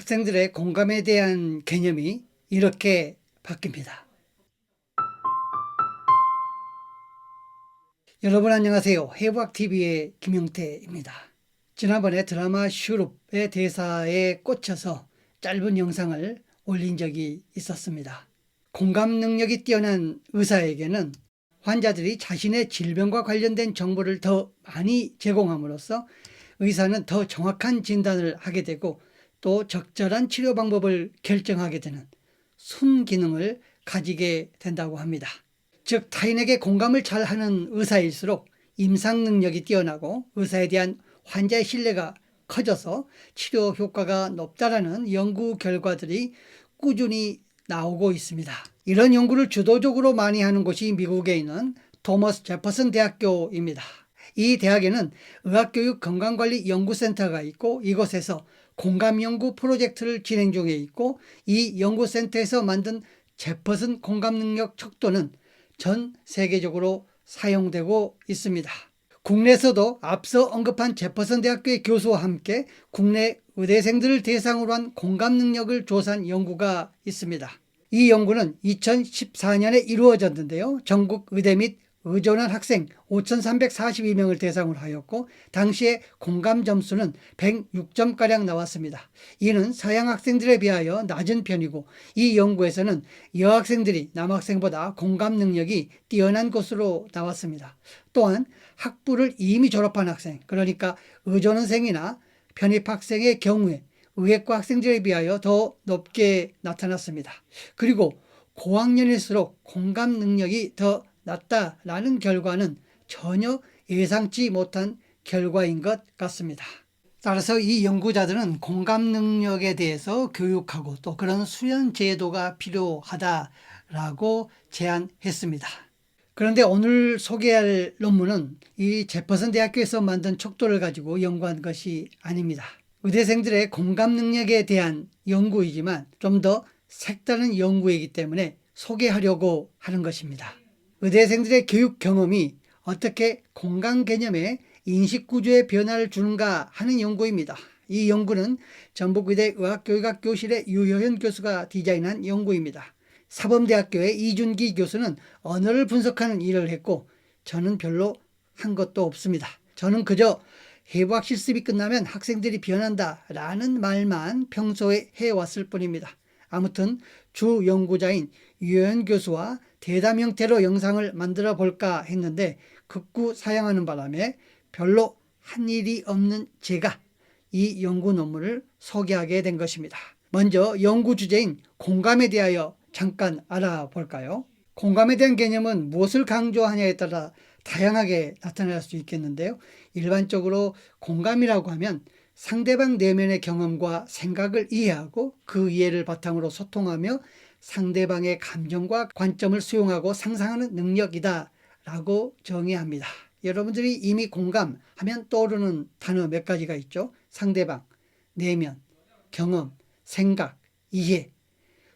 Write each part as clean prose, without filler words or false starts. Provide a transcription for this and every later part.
학생들의 공감에 대한 개념이 이렇게 바뀝니다. 여러분 안녕하세요. 해부학TV의 김영태입니다. 지난번에 드라마 슈룹의 대사에 꽂혀서 짧은 영상을 올린 적이 있었습니다. 공감 능력이 뛰어난 의사에게는 환자들이 자신의 질병과 관련된 정보를 더 많이 제공함으로써 의사는 더 정확한 진단을 하게 되고 또 적절한 치료 방법을 결정하게 되는 순기능을 가지게 된다고 합니다. 즉 타인에게 공감을 잘하는 의사일수록 임상 능력이 뛰어나고 의사에 대한 환자의 신뢰가 커져서 치료 효과가 높다라는 연구 결과들이 꾸준히 나오고 있습니다. 이런 연구를 주도적으로 많이 하는 곳이 미국에 있는 토머스 제퍼슨 대학교입니다. 이 대학에는 의학교육 건강관리 연구센터가 있고 이곳에서 공감 연구 프로젝트를 진행 중에 있고 이 연구센터에서 만든 제퍼슨 공감 능력 척도는 전 세계적으로 사용되고 있습니다. 국내에서도 앞서 언급한 제퍼슨 대학교의 교수와 함께 국내 의대생들을 대상으로 한 공감 능력을 조사한 연구가 있습니다. 이 연구는 2014년에 이루어졌는데요. 전국 의대 및 의존한 학생 5,342명을 대상으로 하였고 당시에 공감 점수는 106점가량 나왔습니다. 이는 서양 학생들에 비하여 낮은 편이고 이 연구에서는 여학생들이 남학생보다 공감 능력이 뛰어난 것으로 나왔습니다. 또한 학부를 이미 졸업한 학생, 그러니까 의존원생이나 편입학생의 경우에 의예과 학생들에 비하여 더 높게 나타났습니다. 그리고 고학년일수록 공감 능력이 더 낮다라는 결과는 전혀 예상치 못한 결과인 것 같습니다. 따라서 이 연구자들은 공감 능력에 대해서 교육하고 또 그런 수련 제도가 필요하다라고 제안했습니다. 그런데 오늘 소개할 논문은 이 제퍼슨 대학교에서 만든 척도를 가지고 연구한 것이 아닙니다. 의대생들의 공감 능력에 대한 연구이지만 좀 더 색다른 연구이기 때문에 소개하려고 하는 것입니다. 의대생들의 교육 경험이 어떻게 공감 개념의 인식 구조에 변화를 주는가 하는 연구입니다. 이 연구는 전북의대 의학교육학 교실의 유효현 교수가 디자인한 연구입니다. 사범대학교의 이준기 교수는 언어를 분석하는 일을 했고 저는 별로 한 것도 없습니다. 저는 그저 해부학 실습이 끝나면 학생들이 변한다라는 말만 평소에 해왔을 뿐입니다. 아무튼 주 연구자인 유효현 교수와 대담 형태로 영상을 만들어 볼까 했는데 극구 사양하는 바람에 별로 한 일이 없는 제가 이 연구 논문을 소개하게 된 것입니다. 먼저 연구 주제인 공감에 대하여 잠깐 알아볼까요? 공감에 대한 개념은 무엇을 강조하냐에 따라 다양하게 나타날 수 있겠는데요. 일반적으로 공감이라고 하면 상대방 내면의 경험과 생각을 이해하고 그 이해를 바탕으로 소통하며 상대방의 감정과 관점을 수용하고 상상하는 능력이다 라고 정의합니다. 여러분들이 이미 공감하면 떠오르는 단어 몇 가지가 있죠. 상대방, 내면, 경험, 생각, 이해,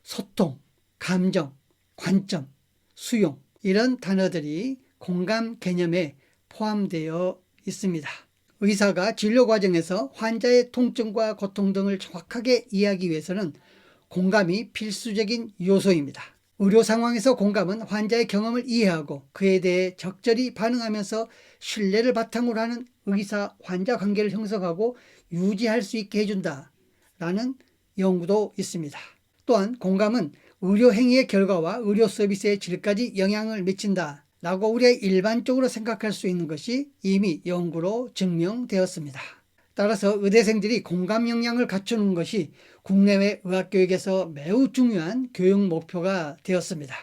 소통, 감정, 관점, 수용 이런 단어들이 공감 개념에 포함되어 있습니다. 의사가 진료 과정에서 환자의 통증과 고통 등을 정확하게 이해하기 위해서는 공감이 필수적인 요소입니다. 의료 상황에서 공감은 환자의 경험을 이해하고 그에 대해 적절히 반응하면서 신뢰를 바탕으로 하는 의사-환자 관계를 형성하고 유지할 수 있게 해준다라는 연구도 있습니다. 또한 공감은 의료 행위의 결과와 의료 서비스의 질까지 영향을 미친다라고 우리가 일반적으로 생각할 수 있는 것이 이미 연구로 증명되었습니다. 따라서 의대생들이 공감 역량을 갖추는 것이 국내외 의학교육에서 매우 중요한 교육 목표가 되었습니다.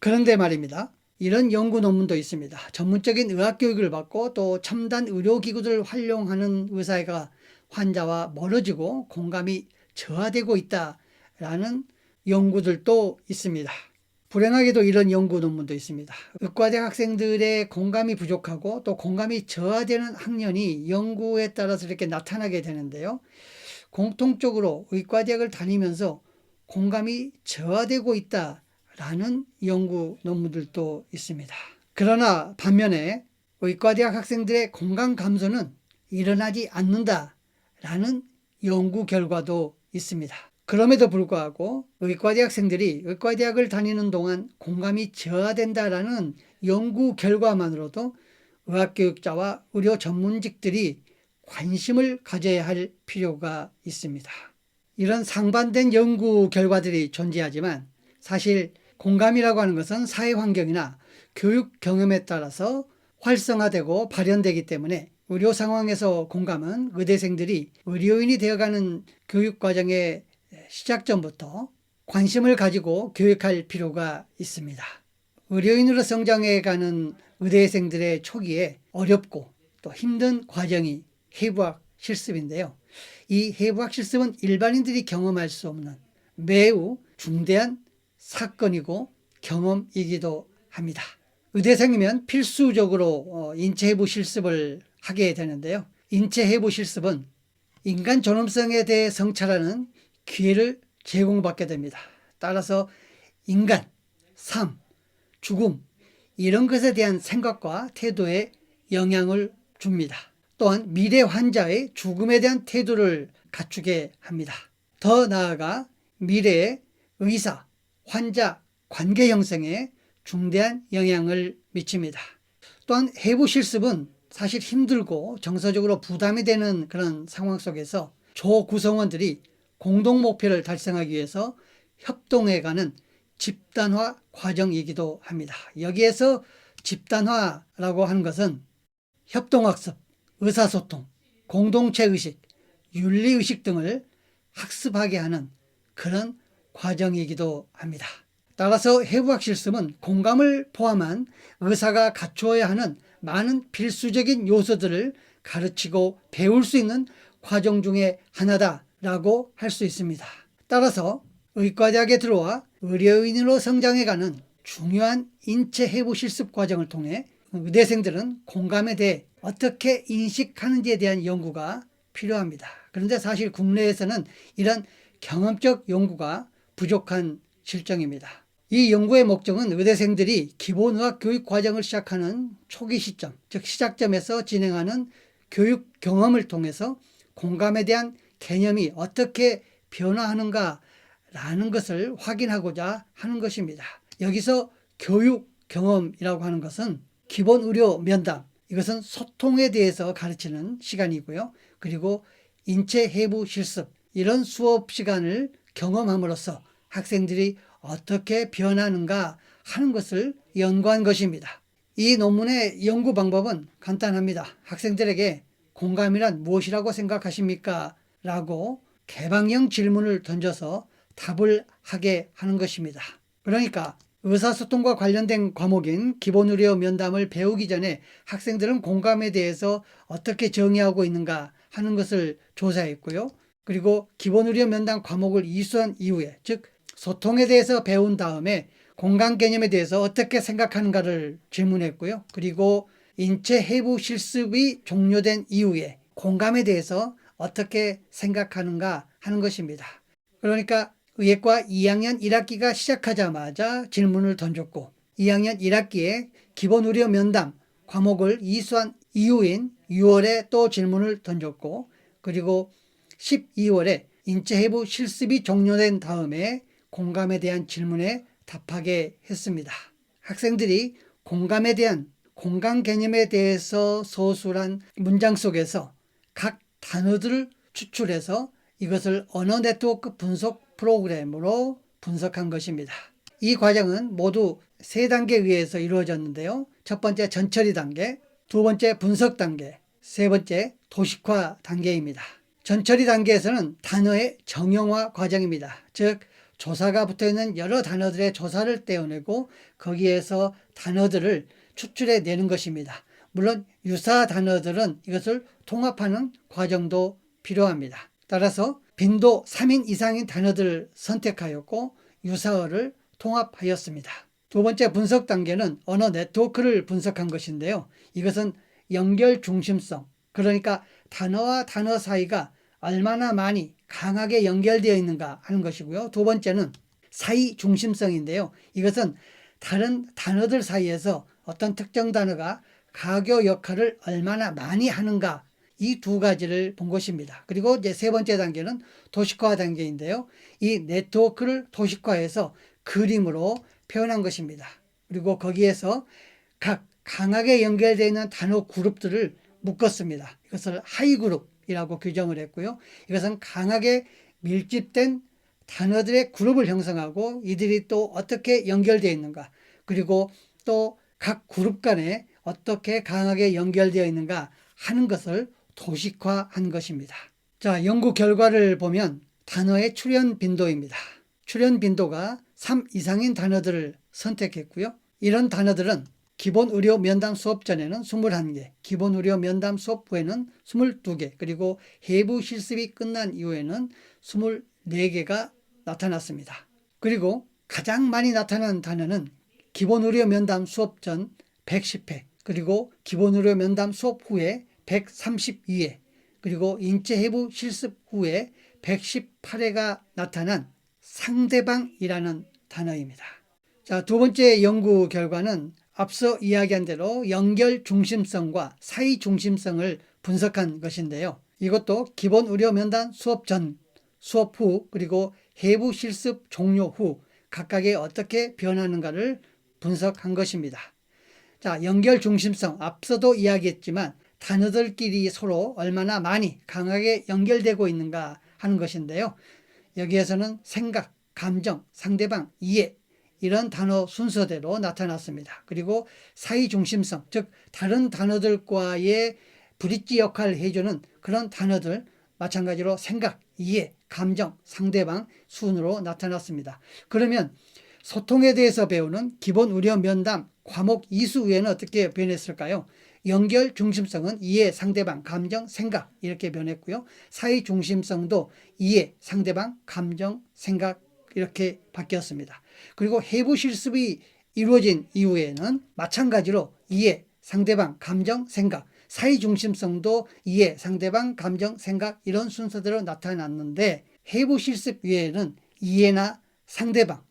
그런데 말입니다. 이런 연구 논문도 있습니다. 전문적인 의학교육을 받고 또 첨단 의료기구들을 활용하는 의사가 환자와 멀어지고 공감이 저하되고 있다라는 연구들도 있습니다. 불행하게도 이런 연구 논문도 있습니다. 의과대 학생들의 공감이 부족하고 또 공감이 저하되는 학년이 연구에 따라서 이렇게 나타나게 되는데요. 공통적으로 의과대학을 다니면서 공감이 저하되고 있다라는 연구 논문들도 있습니다. 그러나 반면에 의과대학 학생들의 공감 감소는 일어나지 않는다라는 연구 결과도 있습니다. 그럼에도 불구하고 의과대학생들이 의과대학을 다니는 동안 공감이 저하된다라는 연구 결과만으로도 의학교육자와 의료 전문직들이 관심을 가져야 할 필요가 있습니다. 이런 상반된 연구 결과들이 존재하지만 사실 공감이라고 하는 것은 사회 환경이나 교육 경험에 따라서 활성화되고 발현되기 때문에 의료 상황에서 공감은 의대생들이 의료인이 되어가는 교육 과정의 시작전부터 관심을 가지고 교육할 필요가 있습니다. 의료인으로 성장해가는 의대생들의 초기에 어렵고 또 힘든 과정이 해부학 실습인데요. 이 해부학 실습은 일반인들이 경험할 수 없는 매우 중대한 사건이고 경험이기도 합니다. 의대생이면 필수적으로 인체해부 실습을 하게 되는데요. 인체해부 실습은 인간 존엄성에 대해 성찰하는 기회를 제공받게 됩니다. 따라서 인간, 삶, 죽음 이런 것에 대한 생각과 태도에 영향을 줍니다. 또한 미래 환자의 죽음에 대한 태도를 갖추게 합니다. 더 나아가 미래의 의사, 환자 관계 형성에 중대한 영향을 미칩니다. 또한 해부 실습은 사실 힘들고 정서적으로 부담이 되는 그런 상황 속에서 조 구성원들이 공동 목표를 달성하기 위해서 협동해가는 집단화 과정이기도 합니다. 여기에서 집단화라고 하는 것은 협동학습, 의사소통, 공동체의식, 윤리의식 등을 학습하게 하는 그런 과정이기도 합니다. 따라서 해부학 실습은 공감을 포함한 의사가 갖추어야 하는 많은 필수적인 요소들을 가르치고 배울 수 있는 과정 중에 하나다라고 할 수 있습니다. 따라서 의과대학에 들어와 의료인으로 성장해가는 중요한 인체해부 실습 과정을 통해 의대생들은 공감에 대해 어떻게 인식하는지에 대한 연구가 필요합니다. 그런데 사실 국내에서는 이런 경험적 연구가 부족한 실정입니다. 이 연구의 목적은 의대생들이 기본의학 교육 과정을 시작하는 초기 시점, 즉 시작점에서 진행하는 교육 경험을 통해서 공감에 대한 개념이 어떻게 변화하는가라는 것을 확인하고자 하는 것입니다. 여기서 교육 경험이라고 하는 것은 기본 의료 면담, 이것은 소통에 대해서 가르치는 시간이고요. 그리고 인체 해부 실습, 이런 수업 시간을 경험함으로써 학생들이 어떻게 변하는가 하는 것을 연구한 것입니다. 이 논문의 연구 방법은 간단합니다. 학생들에게 공감이란 무엇이라고 생각하십니까? 라고 개방형 질문을 던져서 답을 하게 하는 것입니다. 그러니까 의사소통과 관련된 과목인 기본의료 면담을 배우기 전에 학생들은 공감에 대해서 어떻게 정의하고 있는가 하는 것을 조사했고요. 그리고 기본의료 면담 과목을 이수한 이후에, 즉 소통에 대해서 배운 다음에 공감 개념에 대해서 어떻게 생각하는가를 질문했고요. 그리고 인체 해부 실습이 종료된 이후에 공감에 대해서 어떻게 생각하는가 하는 것입니다. 그러니까 의예과 2학년 1학기가 시작하자마자 질문을 던졌고 2학년 1학기에 기본의료 면담 과목을 이수한 이후인 6월에 또 질문을 던졌고 그리고 12월에 인체해부 실습이 종료된 다음에 공감에 대한 질문에 답하게 했습니다. 학생들이 공감에 대한 공감 개념에 대해서 서술한 문장 속에서 각 단어들을 추출해서 이것을 언어 네트워크 분석 프로그램으로 분석한 것입니다. 이 과정은 모두 3단계에 의해서 이루어졌는데요. 첫 번째 전처리 단계, 두 번째 분석 단계, 세 번째 도식화 단계입니다. 전처리 단계에서는 단어의 정형화 과정입니다. 즉 조사가 붙어있는 여러 단어들의 조사를 떼어내고 거기에서 단어들을 추출해내는 것입니다. 물론 유사 단어들은 이것을 통합하는 과정도 필요합니다. 따라서 빈도 3인 이상인 단어들을 선택하였고 유사어를 통합하였습니다. 두 번째 분석 단계는 언어 네트워크를 분석한 것인데요. 이것은 연결 중심성, 그러니까 단어와 단어 사이가 얼마나 많이 강하게 연결되어 있는가 하는 것이고요. 두 번째는 사이 중심성인데요. 이것은 다른 단어들 사이에서 어떤 특정 단어가 가교 역할을 얼마나 많이 하는가, 이 두 가지를 본 것입니다. 그리고 이제 세 번째 단계는 도식화 단계인데요. 이 네트워크를 도식화해서 그림으로 표현한 것입니다. 그리고 거기에서 각 강하게 연결되어 있는 단어 그룹들을 묶었습니다. 이것을 하이그룹이라고 규정을 했고요. 이것은 강하게 밀집된 단어들의 그룹을 형성하고 이들이 또 어떻게 연결되어 있는가, 그리고 또 각 그룹 간에 어떻게 강하게 연결되어 있는가 하는 것을 도식화한 것입니다. 자, 연구 결과를 보면 단어의 출현 빈도입니다. 출현 빈도가 3 이상인 단어들을 선택했고요. 이런 단어들은 기본 의료 면담 수업 전에는 21개, 기본 의료 면담 수업 후에는 22개, 그리고 해부 실습이 끝난 이후에는 24개가 나타났습니다. 그리고 가장 많이 나타난 단어는 기본 의료 면담 수업 전 110회, 그리고 기본 의료 면담 수업 후에 132회, 그리고 인체 해부 실습 후에 118회가 나타난 상대방이라는 단어입니다. 자, 두 번째 연구 결과는 앞서 이야기한 대로 연결 중심성과 사이 중심성을 분석한 것인데요. 이것도 기본 의료 면담 수업 전, 수업 후, 그리고 해부 실습 종료 후 각각에 어떻게 변하는가를 분석한 것입니다. 자, 연결 중심성, 앞서도 이야기했지만 단어들끼리 서로 얼마나 많이 강하게 연결되고 있는가 하는 것인데요. 여기에서는 생각, 감정, 상대방, 이해 이런 단어 순서대로 나타났습니다. 그리고 사이 중심성, 즉 다른 단어들과의 브릿지 역할을 해주는 그런 단어들, 마찬가지로 생각, 이해, 감정, 상대방 순으로 나타났습니다. 그러면 소통에 대해서 배우는 기본 의료 면담 과목 이수 외에는 어떻게 변했을까요? 연결 중심성은 이해, 상대방, 감정, 생각 이렇게 변했고요. 사이 중심성도 이해, 상대방, 감정, 생각 이렇게 바뀌었습니다. 그리고 해부 실습이 이루어진 이후에는 마찬가지로 이해, 상대방, 감정, 생각, 사이 중심성도 이해, 상대방, 감정, 생각 이런 순서대로 나타났는데 해부 실습 외에는 이해나 상대방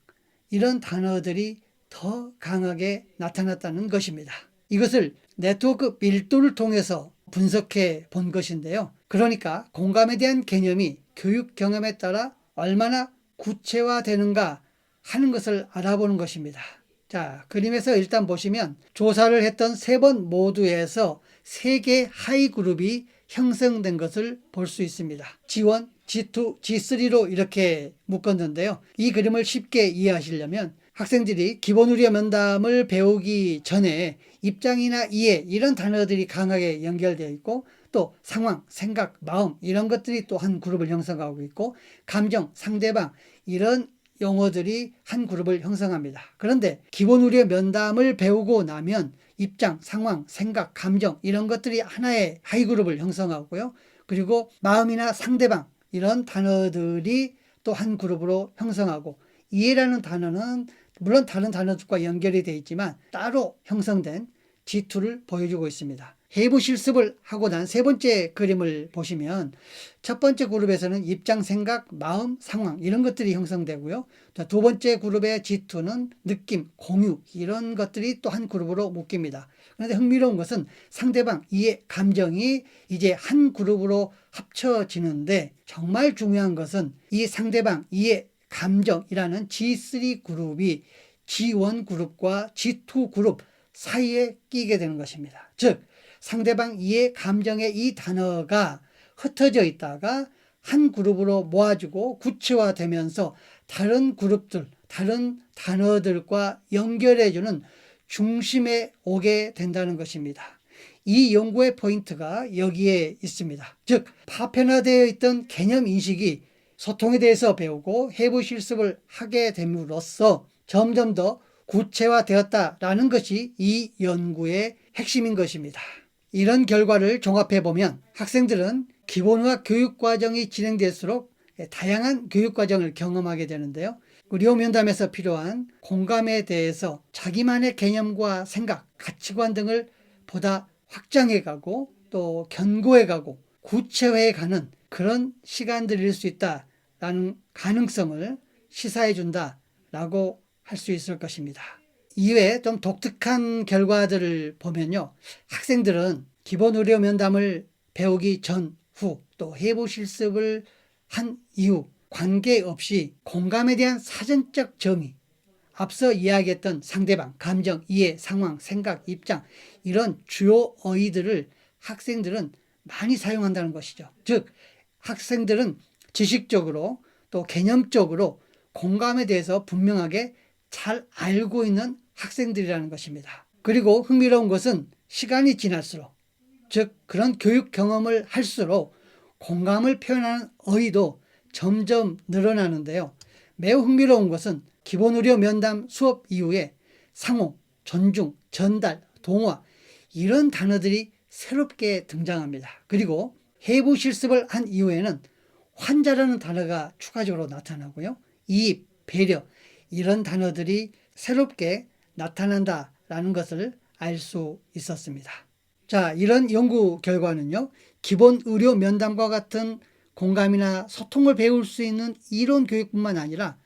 이런 단어들이 더 강하게 나타났다는 것입니다. 이것을 네트워크 밀도를 통해서 분석해 본 것인데요. 그러니까 공감에 대한 개념이 교육 경험에 따라 얼마나 구체화되는가 하는 것을 알아보는 것입니다. 자, 그림에서 일단 보시면 조사를 했던 3번 모두에서 3개 하이 그룹이 형성된 것을 볼 수 있습니다. G1, G2, G3로 이렇게 묶었는데요. 이 그림을 쉽게 이해하시려면 학생들이 기본 의료 면담을 배우기 전에 입장이나 이해 이런 단어들이 강하게 연결되어 있고 또 상황, 생각, 마음 이런 것들이 또 한 그룹을 형성하고 있고 감정, 상대방 이런 용어들이 한 그룹을 형성합니다. 그런데 기본 의료 면담을 배우고 나면 입장, 상황, 생각, 감정 이런 것들이 하나의 하이 그룹을 형성하고요. 그리고 마음이나 상대방 이런 단어들이 또 한 그룹으로 형성하고 이해라는 단어는 물론 다른 단어들과 연결이 되어 있지만 따로 형성된 G2를 보여주고 있습니다. 해부 실습을 하고 난 세 번째 그림을 보시면 첫 번째 그룹에서는 입장, 생각, 마음, 상황 이런 것들이 형성되고요. 두 번째 그룹의 G2는 느낌, 공유 이런 것들이 또 한 그룹으로 묶입니다. 그런데 흥미로운 것은 상대방, 이해, 감정이 이제 한 그룹으로 합쳐지는데 정말 중요한 것은 이 상대방, 이해, 감정이라는 G3 그룹이 G1 그룹과 G2 그룹 사이에 끼게 되는 것입니다. 즉 상대방 이해, 감정의 이 단어가 흩어져 있다가 한 그룹으로 모아지고 구체화되면서 다른 그룹들, 다른 단어들과 연결해주는 중심에 오게 된다는 것입니다. 이 연구의 포인트가 여기에 있습니다. 즉 파편화되어 있던 개념 인식이 소통에 대해서 배우고 해부 실습을 하게 됨으로써 점점 더 구체화되었다라는 것이 이 연구의 핵심인 것입니다. 이런 결과를 종합해보면 학생들은 기본의학 교육과정이 진행될수록 다양한 교육과정을 경험하게 되는데요. 의료 면담에서 필요한 공감에 대해서 자기만의 개념과 생각, 가치관 등을 보다 확장해가고 또 견고해가고 구체화해가는 그런 시간들일 수 있다라는 가능성을 시사해준다라고 할 수 있을 것입니다. 이외에 좀 독특한 결과들을 보면요. 학생들은 기본 의료 면담을 배우기 전, 후, 또 해부 실습을 한 이후 관계없이 공감에 대한 사전적 정의, 앞서 이야기했던 상대방, 감정, 이해, 상황, 생각, 입장 이런 주요 어휘들을 학생들은 많이 사용한다는 것이죠. 즉 학생들은 지식적으로 또 개념적으로 공감에 대해서 분명하게 잘 알고 있는 학생들이라는 것입니다. 그리고 흥미로운 것은 시간이 지날수록, 즉 그런 교육 경험을 할수록 공감을 표현하는 어휘도 점점 늘어나는데요. 매우 흥미로운 것은 기본 의료 면담 수업 이후에 상호, 존중, 전달, 동화 이런 단어들이 새롭게 등장합니다. 그리고 해부 실습을 한 이후에는 환자라는 단어가 추가적으로 나타나고요. 이입, 배려 이런 단어들이 새롭게 나타난다라는 것을 알 수 있었습니다. 자, 이런 연구 결과는요. 기본 의료 면담과 같은 공감이나 소통을 배울 수 있는 이론 교육뿐만 아니라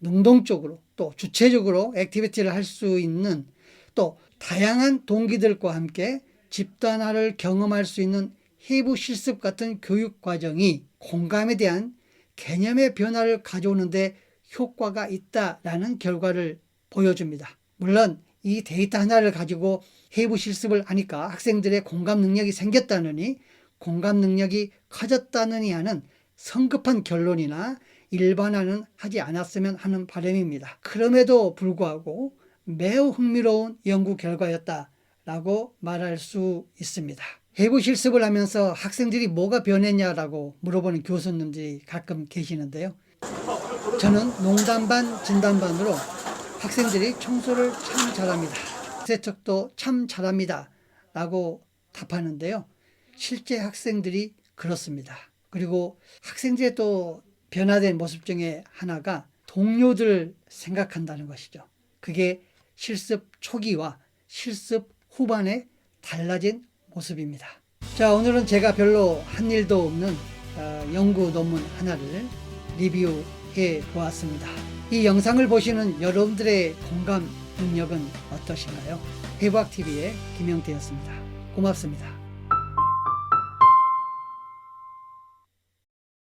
능동적으로 또 주체적으로 액티비티를 할 수 있는 또 다양한 동기들과 함께 집단화를 경험할 수 있는 해부 실습 같은 교육 과정이 공감에 대한 개념의 변화를 가져오는데 효과가 있다라는 결과를 보여줍니다. 물론 이 데이터 하나를 가지고 해부 실습을 하니까 학생들의 공감 능력이 생겼다느니 공감 능력이 커졌다느니 하는 성급한 결론이나 일반화는 하지 않았으면 하는 바람입니다. 그럼에도 불구하고 매우 흥미로운 연구 결과였다라고 말할 수 있습니다. 해부 실습을 하면서 학생들이 뭐가 변했냐라고 물어보는 교수님들이 가끔 계시는데요. 저는 농담 반 진담 반으로 학생들이 청소를 참 잘합니다. 세척도 참 잘합니다. 라고 답하는데요. 실제 학생들이 그렇습니다. 그리고 학생들의 또 변화된 모습 중에 하나가 동료들을 생각한다는 것이죠. 그게 실습 초기와 실습 후반에 달라진 모습입니다. 자, 오늘은 제가 별로 한 일도 없는 연구 논문 하나를 리뷰해 보았습니다. 이 영상을 보시는 여러분들의 공감 능력은 어떠신가요? 해부학TV의 김영태였습니다. 고맙습니다.